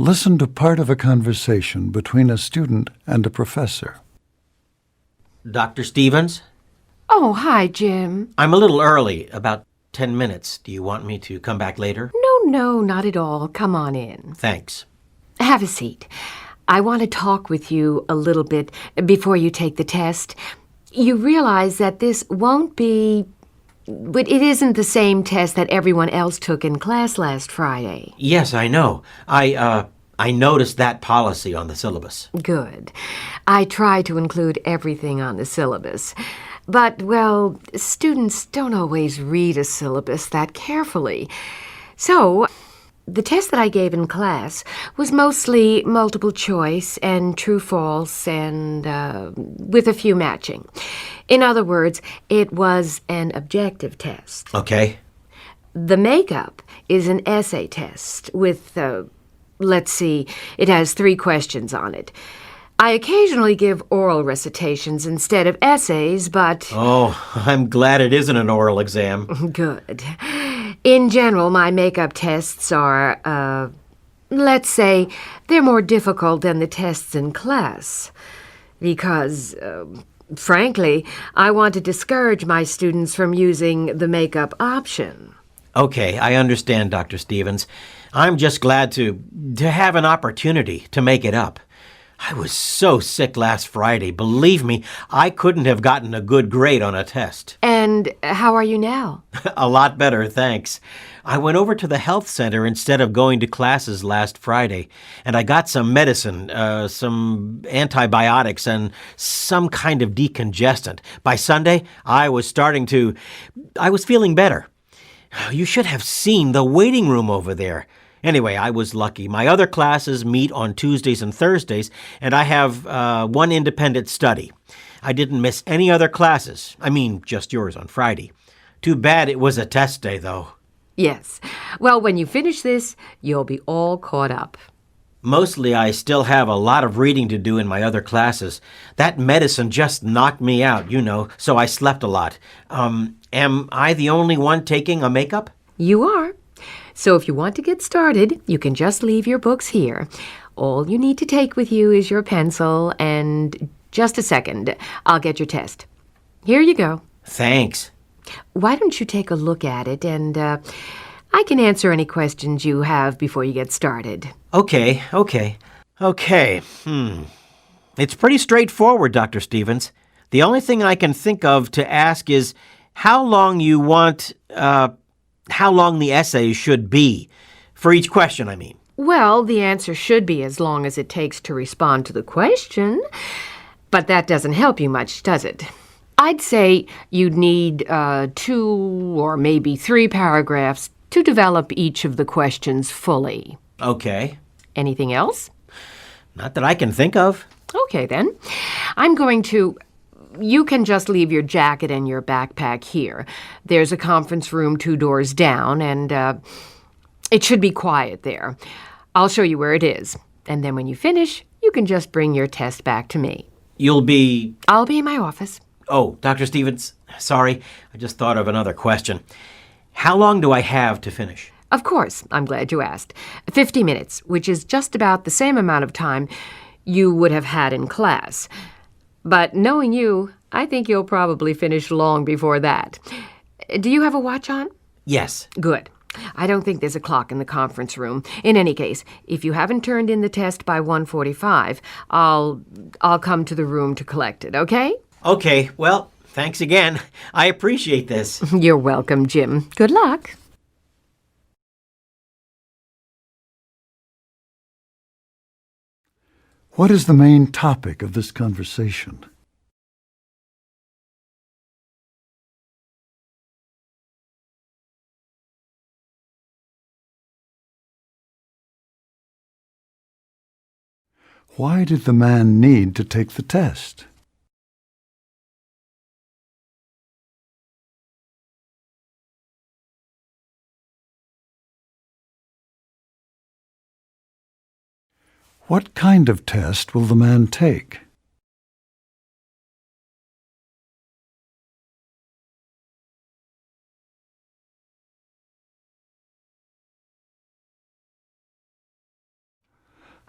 Listen to part of a conversation between a student and a professor. Dr. Stevens? Oh, hi, Jim. I'm a little early, about 10 minutes. Do you want me to come back later? No, not at all. Come on in. Thanks. Have a seat. I want to talk with you a little bit before you take the test. You realize that this won't be... But it isn't the same test that everyone else took in class last Friday. Yes, I know. I noticed that policy on the syllabus. Good. I try to include everything on the syllabus. But, well, students don't always read a syllabus that carefully. So, the test that I gave in class was mostly multiple choice and true-false and with a few matching. In other words, it was an objective test. Okay. The makeup is an essay test with, let's see, it has 3 questions on it. I occasionally give oral recitations instead of essays, but... Oh, I'm glad it isn't an oral exam. Good. In general, my makeup tests are, let's say, they're more difficult than the tests in class. Because, frankly, I want to discourage my students from using the makeup option. Okay, I understand, Dr. Stevens. I'm just glad to have an opportunity to make it up. I was so sick last Friday. Believe me, I couldn't have gotten a good grade on a test. And how are you now? A lot better, thanks. I went over to the health center instead of going to classes last Friday, and I got some medicine, some antibiotics, and some kind of decongestant. By Sunday, I was feeling better. You should have seen the waiting room over there. Anyway, I was lucky. My other classes meet on Tuesdays and Thursdays, and I have one independent study. I didn't miss any other classes. I mean, just yours on Friday. Too bad it was a test day, though. Yes. Well, when you finish this, you'll be all caught up. Mostly, I still have a lot of reading to do in my other classes. That medicine just knocked me out, so I slept a lot. Am I the only one taking a makeup? You are. So if you want to get started, you can just leave your books here. All you need to take with you is your pencil and... Just a second. I'll get your test. Here you go. Thanks. Why don't you take a look at it and I can answer any questions you have before you get started. Okay. It's pretty straightforward, Dr. Stevens. The only thing I can think of to ask is how long the essay should be. For each question, I mean. Well, the answer should be as long as it takes to respond to the question. But that doesn't help you much, does it? I'd say you'd need 2 or maybe 3 paragraphs to develop each of the questions fully. Okay. Anything else? Not that I can think of. Okay, then. You can just leave your jacket and your backpack here. There's a conference room 2 doors down, and it should be quiet there. I'll show you where it is. And then when you finish, you can just bring your test back to me. You'll be... I'll be in my office. Oh, Dr. Stevens, sorry. I just thought of another question. How long do I have to finish? Of course. I'm glad you asked. 50 minutes, which is just about the same amount of time you would have had in class. But knowing you, I think you'll probably finish long before that. Do you have a watch on? Yes. Good. I don't think there's a clock in the conference room. In any case, if you haven't turned in the test by 1:45, I'll come to the room to collect it, okay? Okay, well, thanks again. I appreciate this. You're welcome, Jim. Good luck. What is the main topic of this conversation? Why did the man need to take the test? What kind of test will the man take?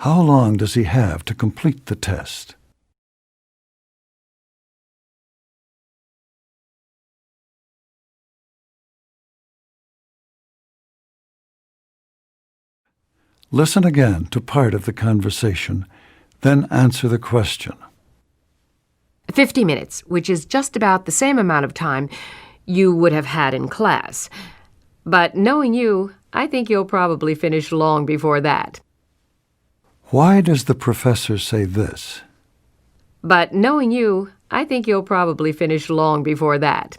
How long does he have to complete the test? Listen again to part of the conversation, then answer the question. 50 minutes, which is just about the same amount of time you would have had in class. But knowing you, I think you'll probably finish long before that. Why does the professor say this? But knowing you, I think you'll probably finish long before that.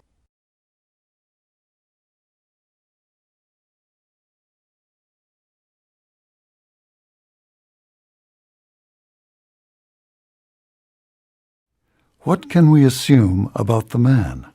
What can we assume about the man?